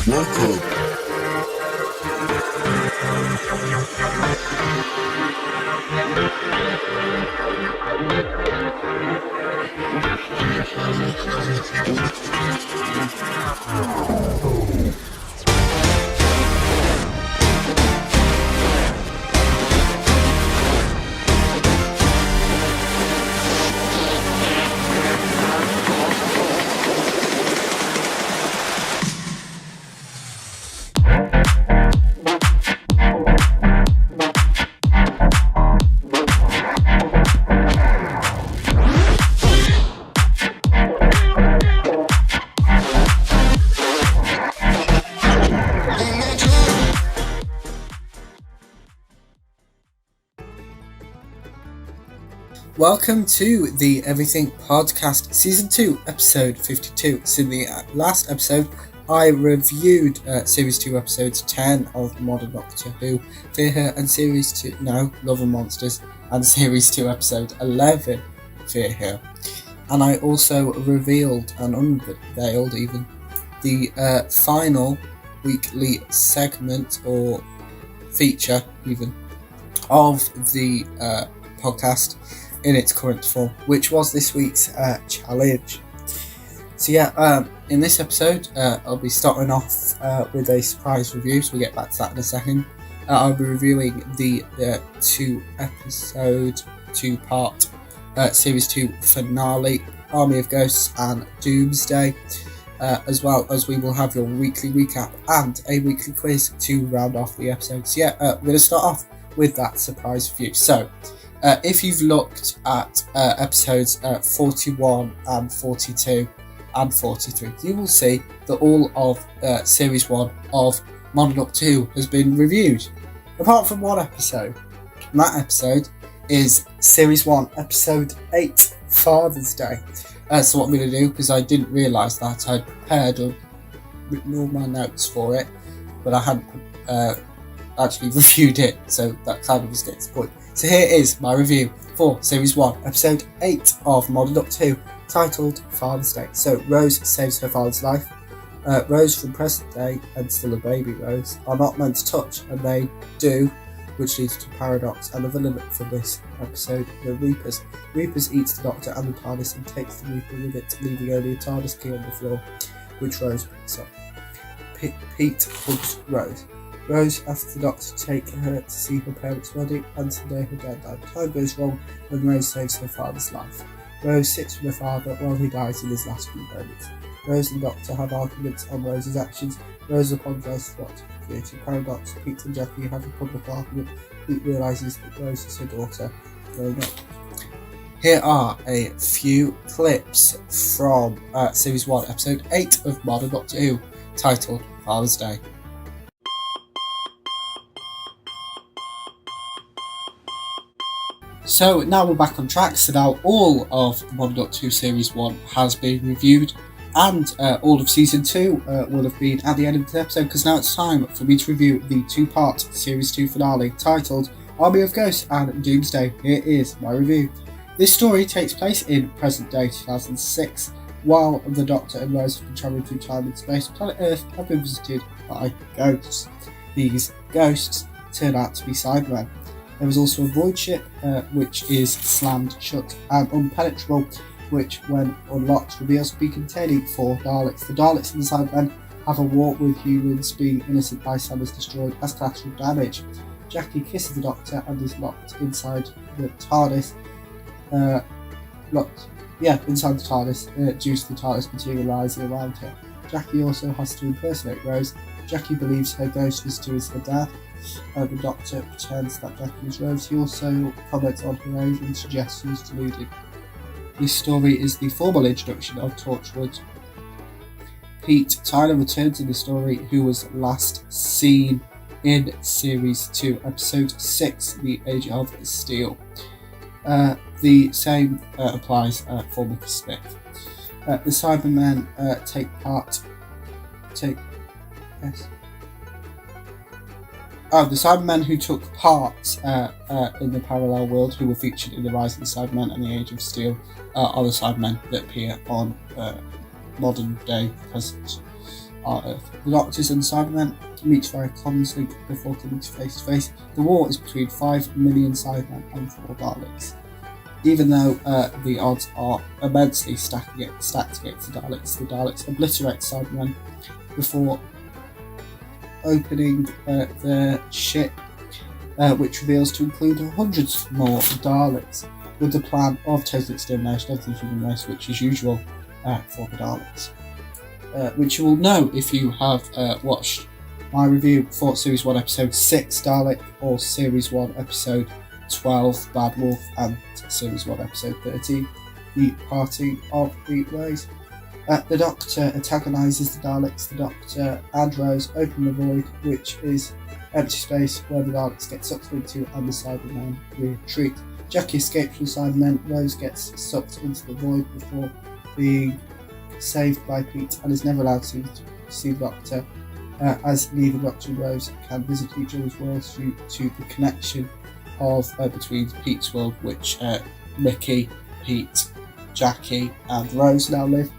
Welcome. Welcome to the Everything Podcast Season 2, Episode 52. So in the last episode, I reviewed Series 2, Episodes 10 of Modern Doctor Who, Fear Her, and Series 2, Love and Monsters, and Series 2, Episode 11, Fear Her. And I also revealed and unveiled even the final weekly segment or feature even of the podcast in its current form, which was this week's challenge. So in this episode, I'll be starting off with a surprise review, so we'll get back to that in a second. I'll be reviewing the two-part Series 2 finale, Army of Ghosts and Doomsday, as well as we will have your weekly recap and a weekly quiz to round off the episode. So we're going to start off with that surprise review. So, if you've looked at episodes 41 and 42 and 43, you will see that all of Series 1 of Modern Doctor Who has been reviewed, apart from one episode. And that episode is Series 1, Episode 8, Father's Day. So what I'm going to do, because I didn't realise that, I'd prepared or written all my notes for it, but I hadn't actually reviewed it, so that kind of was getting to the point. So here is my review for Series 1, Episode 8 of Modern Doctor Who, titled Father's Day. So Rose saves her father's life. Rose from present day, and still a baby Rose, are not meant to touch, and they do, which leads to paradox. And the villain for this episode, the Reapers. Reapers eats the Doctor and the TARDIS and takes the Reaper with it, leaving only a TARDIS key on the floor, which Rose picks up. Pete hugs Rose. Rose asks the Doctor to take her to see her parents' wedding, and someday her dad died. Time goes wrong when Rose saves her father's life. Rose sits with her father while he dies in his last few moments. Rose and Doctor have arguments on Rose's actions. Rose apologises to the Doctor for creating paradox. Pete and Jackie have a public argument. Pete realises that Rose is her daughter growing up. Here are a few clips from Series 1, Episode 8 of Modern Doctor Who, titled Father's Day. So now we're back on track. So now all of Modern Doctor Who Series 1 has been reviewed, and all of Season 2 will have been at the end of this episode, because now it's time for me to review the two-part Series 2 finale titled Army of Ghosts and Doomsday. Here is my review. This story takes place in present day 2006, while the Doctor and Rose have been travelling through time and space. Planet Earth have been visited by ghosts. These ghosts turn out to be Cybermen. There is also a void ship, which is slammed shut, and unpenetrable, which, when unlocked, reveals to be containing 4 Daleks. The Daleks and the Cybermen have a war with humans, being innocent bystanders destroyed as collateral damage. Jackie kisses the Doctor and is locked inside the TARDIS. Inside the TARDIS, due to the TARDIS materialising around her. Jackie also has to impersonate Rose. Jackie believes her ghost visitor is her dad. The Doctor pretends that Jackie is Rose. He also comments on her age and suggests she is deluded. This story is the formal introduction of Torchwood. Pete Tyler returns in the story, who was last seen in Series 2, Episode 6, The Age of Steel. The same applies for Mickey Smith. The Cybermen the Cybermen who took part in the parallel world, who were featured in The Rise of the Cybermen and The Age of Steel, are the Cybermen that appear on modern day present our Earth. The Doctors and Cybermen meet via comms link before coming to face. The war is between 5 million Cybermen and 4 Daleks. Even though the odds are immensely stacked against the Daleks obliterate Cybermen before opening the ship, which reveals to include hundreds more Daleks, with the plan of total extermination of the human race, which is usual for the Daleks. Which you will know if you have watched my review for Series 1 Episode 6 Dalek, or Series 1 Episode 12 Bad Wolf, and Series 1 Episode 13 The Parting of the Ways. The Doctor antagonises the Daleks. The Doctor and Rose open the void, which is empty space where the Daleks get sucked into and the Cybermen retreat. Jackie escapes from Cybermen. Rose gets sucked into the void before being saved by Pete and is never allowed to see the Doctor, as neither Doctor and Rose can visit each other's worlds due to the connection of between Pete's world, which Mickey, Pete, Jackie and Rose now live.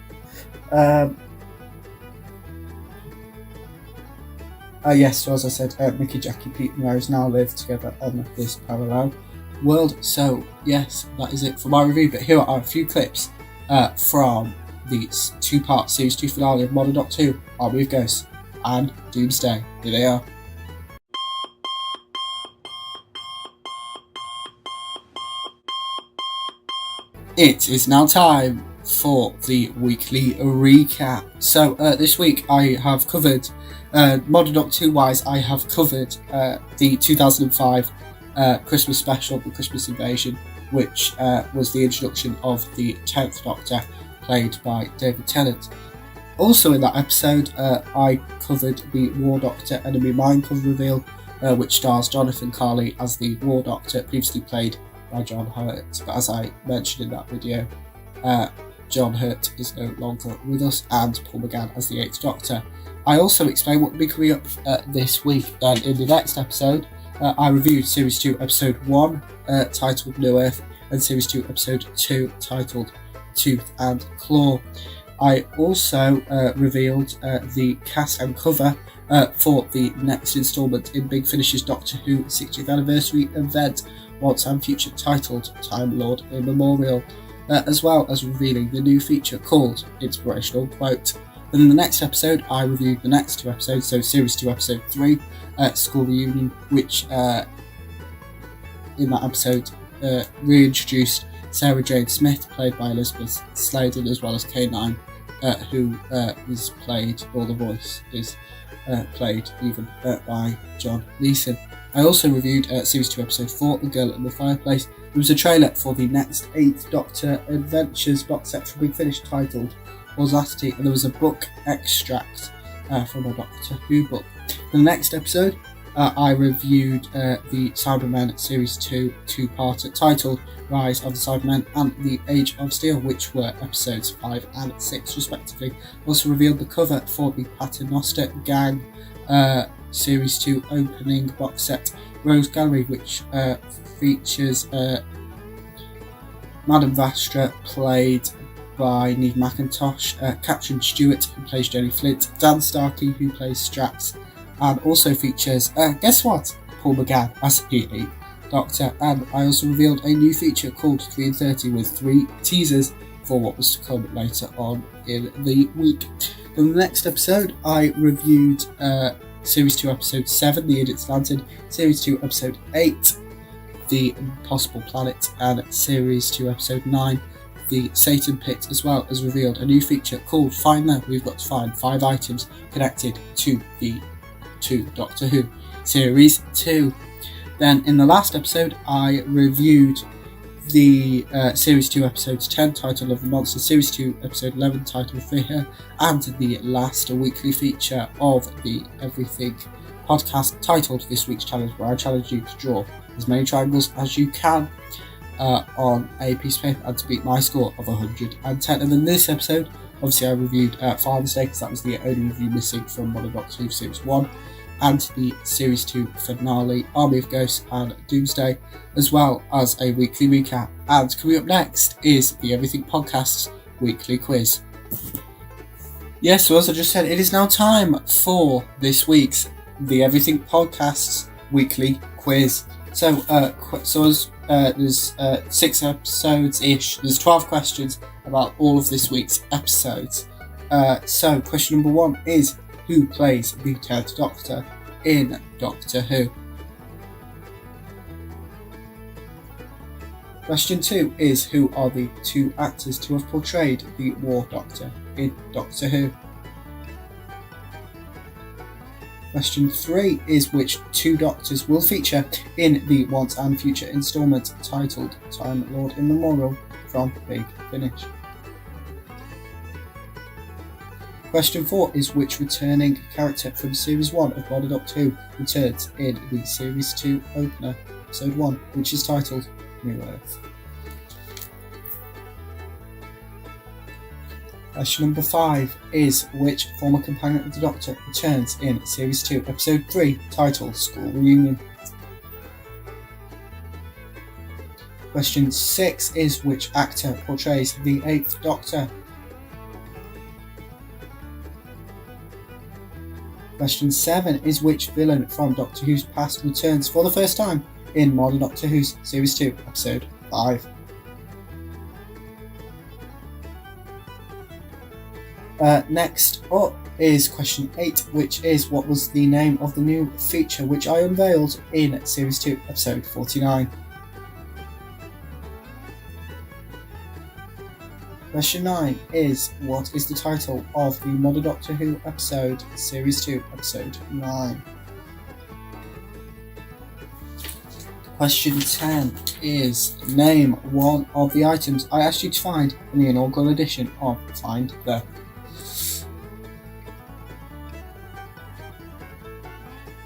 Yes, so as I said, Mickey, Jackie, Pete and Rose now live together on this parallel world. So yes, that is it for my review, but here are a few clips from the 2-part Series 2 finale of Modern Doctor Who, Army of Ghosts and Doomsday. Here they are. It is now time for the weekly recap. So this week I have covered, Modern Doctor Who wise, I have covered the 2005 Christmas special, The Christmas Invasion, which was the introduction of the 10th Doctor, played by David Tennant. Also in that episode, I covered the War Doctor Enemy Mine cover reveal, which stars Jonathan Carley as the War Doctor, previously played by John Hurt. But as I mentioned in that video, John Hurt is no longer with us, and Paul McGann as the 8th Doctor. I also explained what will be coming up this week. Then in the next episode, I reviewed Series 2 Episode 1 titled New Earth, and Series 2 Episode 2 titled Tooth and Claw. I also revealed the cast and cover for the next instalment in Big Finish's Doctor Who 60th anniversary event, Once and Future, titled Time Lord Immemorial, as well as revealing the new feature called Inspirational Quote. And in the next episode, I reviewed the next 2 episodes, so Series 2 Episode 3, School Reunion, which in that episode reintroduced Sarah Jane Smith, played by Elizabeth Sladen, as well as K9, who is played, or the voice is played even by John Leeson. I also reviewed Series 2 Episode 4, The Girl in the Fireplace. There was a trailer for the next 8th Doctor Adventures box set from Big Finish titled Audacity, and there was a book extract from a Doctor Who book. In the next episode, I reviewed the Cybermen Series 2 2-parter titled Rise of the Cybermen and The Age of Steel, which were episodes 5 and 6 respectively. Also revealed the cover for the Paternoster Gang Series 2 opening box set Rose Gallery, which features Madame Vastra, played by Neve McIntosh, Katrin Stewart, who plays Jenny Flint, Dan Starkey, who plays Strax, and also features, guess what, Paul McGann as the 8th Doctor. And I also revealed a new feature called 3 and 30 with 3 teasers for what was to come later on in the week. In the next episode, I reviewed Series 2 Episode 7, The Idiot's Lantern, Series 2 Episode 8, The Impossible Planet, and Series 2 Episode 9, The Satan Pit, as well as revealed a new feature called Find Them. We've got to find 5 items connected to the 2 Doctor Who Series 2. Then in the last episode, I reviewed the Series 2 Episode 10 titled Love the Monster, Series 2 Episode 11 titled Fear, and the last weekly feature of the Everything podcast titled This Week's Challenge, where I challenge you to draw as many triangles as you can on a piece of paper and to beat my score of 110. And in this episode, obviously I reviewed Father's Day, because that was the only review missing from Modern Doctor Who Series 1, and the Series 2 finale, Army of Ghosts and Doomsday, as well as a weekly recap. And coming up next is the Everything Podcast's weekly quiz. Yes, so as I just said, it is now time for this week's The Everything Podcast's weekly quiz. So, there's 6 episodes-ish. There's 12 questions about all of this week's episodes. So, question number 1 is, who plays the 10th Doctor in Doctor Who? Question 2 is, who are the 2 actors to have portrayed the War Doctor in Doctor Who? Question 3 is, which 2 Doctors will feature in the Once and Future instalment titled Time Lord in Memorial from Big Finish? Question 4 is, which returning character from Series 1 of Modern Doctor Who returns in the Series 2 opener, Episode 1, which is titled New Earth? Question number 5 is, which former companion of the Doctor returns in Series 2, Episode 3, titled School Reunion? Question 6 is, which actor portrays the 8th Doctor? Question 7 is, which villain from Doctor Who's past returns for the first time in Modern Doctor Who's Series 2, Episode 5? Next up is question 8, which is, what was the name of the new feature which I unveiled in Series 2, Episode 49? Question 9 is, what is the title of the Modern Doctor Who episode, Series 2, Episode 9? Question 10 is, name one of the items I asked you to find in the inaugural edition of Find the.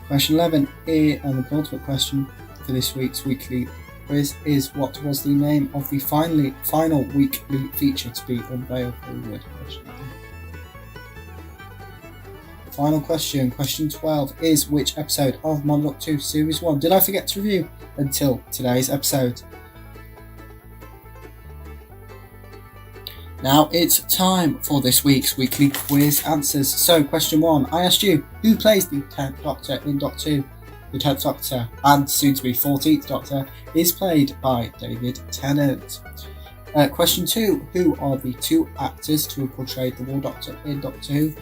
Question 11, and the penultimate question for this week's weekly quiz is, what was the name of the final weekly feature to be unveiled? Final question, question 12, is, which episode of Modern Doctor 2 Series 1 did I forget to review until today's episode? Now it's time for this week's weekly quiz answers. So, question 1, I asked you, who plays the 10th Doctor in Doctor Who? The 10th Doctor, and soon to be 14th Doctor, is played by David Tennant. Question 2, who are the 2 actors to have portrayed the War Doctor in Doctor Who?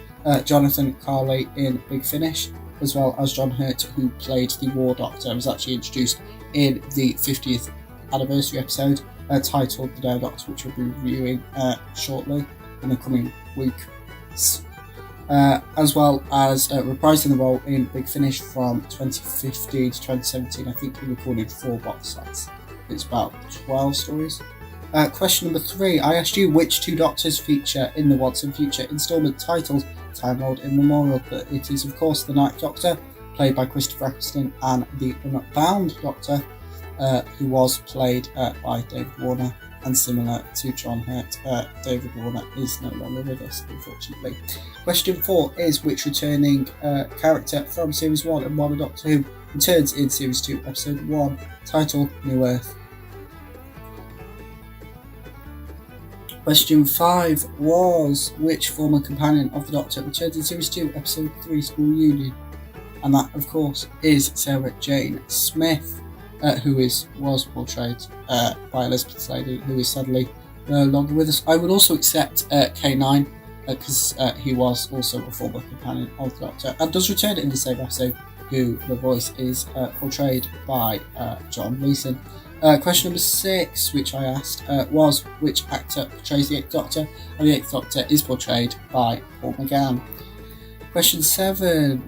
Jonathan Carley in Big Finish, as well as John Hurt, who played the War Doctor, was actually introduced in the 50th anniversary episode titled The Day Doctor, which we'll be reviewing shortly in the coming weeks. As well as reprising the role in Big Finish from 2015 to 2017. I think he recorded 4 box sets. It's about 12 stories. Question number 3, I asked you which 2 Doctors feature in the Once and Future instalment titled Time Lord in Memorial. But it is, of course, the 9th Doctor, played by Christopher Eccleston, and the Unbound Doctor, who was played by David Warner. And similar to John Hurt, David Warner is no longer with us, unfortunately. Question 4 is, which returning character from Series 1 of Modern Doctor Who returns in Series 2, Episode 1, titled New Earth? Question 5 was, which former companion of the Doctor returns in Series 2, Episode 3, School Reunion? And that, of course, is Sarah Jane Smith, who was portrayed by Elizabeth Sladen, who is sadly no longer with us. I would also accept K9, because he was also a former companion of the Doctor, and does return in the same episode, who the voice is portrayed by John Leeson. Question number 6, which I asked, was, which actor portrays the 8th Doctor? And the 8th Doctor is portrayed by Paul McGann. Question 7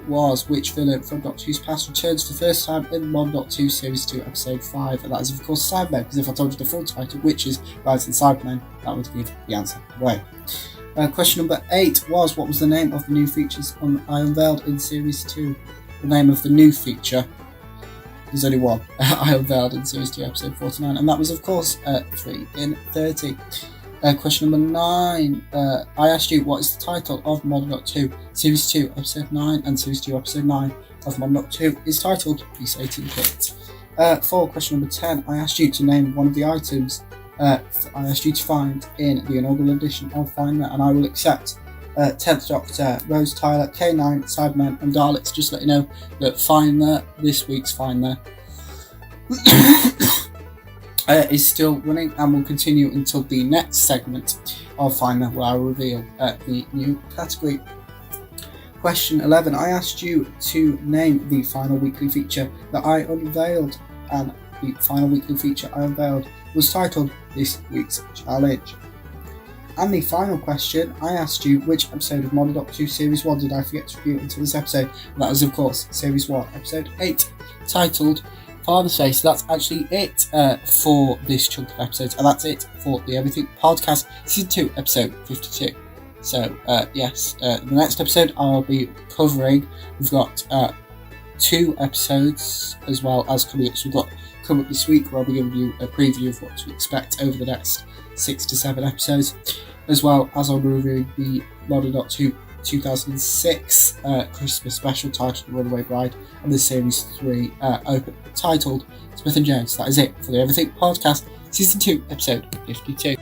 was, which villain from Doctor Who's past returns for the first time in Modern Doctor Who Series 2, Episode 5? And that is, of course, Cybermen, because if I told you the full title, Witches, Rise and Cybermen, that would give the answer away. Question number 8 was, what was the name of the new features I unveiled in Series 2? The name of the new feature, there's only one, I unveiled in Series 2, Episode 49, and that was, of course, 3 in 30. Question number 9, I asked you, what is the title of Modern Doctor Who Series 2, Episode 9, and Series 2, Episode 9 of Modern Doctor Who is titled The Satan Pit. For question number 10, I asked you to name one of the items I asked you to find in the inaugural edition of Find That, and I will accept 10th Doctor, Rose Tyler, K9, Cybermen and Daleks. Just let you know that Finder, this week's Finder, is still running and will continue until the next segment of Finder, where I reveal the new category. Question 11. I asked you to name the final weekly feature that I unveiled, and the final weekly feature I unveiled was titled This Week's Challenge. And the final question, I asked you which episode of Modern Doctor Who Series 1 did I forget to review until this episode, and that is of course Series 1, Episode 8, titled Father's Day. So that's actually it for this chunk of episodes, and that's it for the Everything Podcast, Season 2, Episode 52. So, yes, the next episode I'll be covering, we've got 2 episodes as well as coming up. So we've got coming up this week where I'll be giving you a preview of what to expect over the next 6 to 7 episodes, as well as I'll be reviewing the Modern Doctor Who 2006 Christmas special titled Runaway Bride, and the Series 3 open titled Smith and Jones. That is it for the Everything Podcast, Season 2, Episode 52.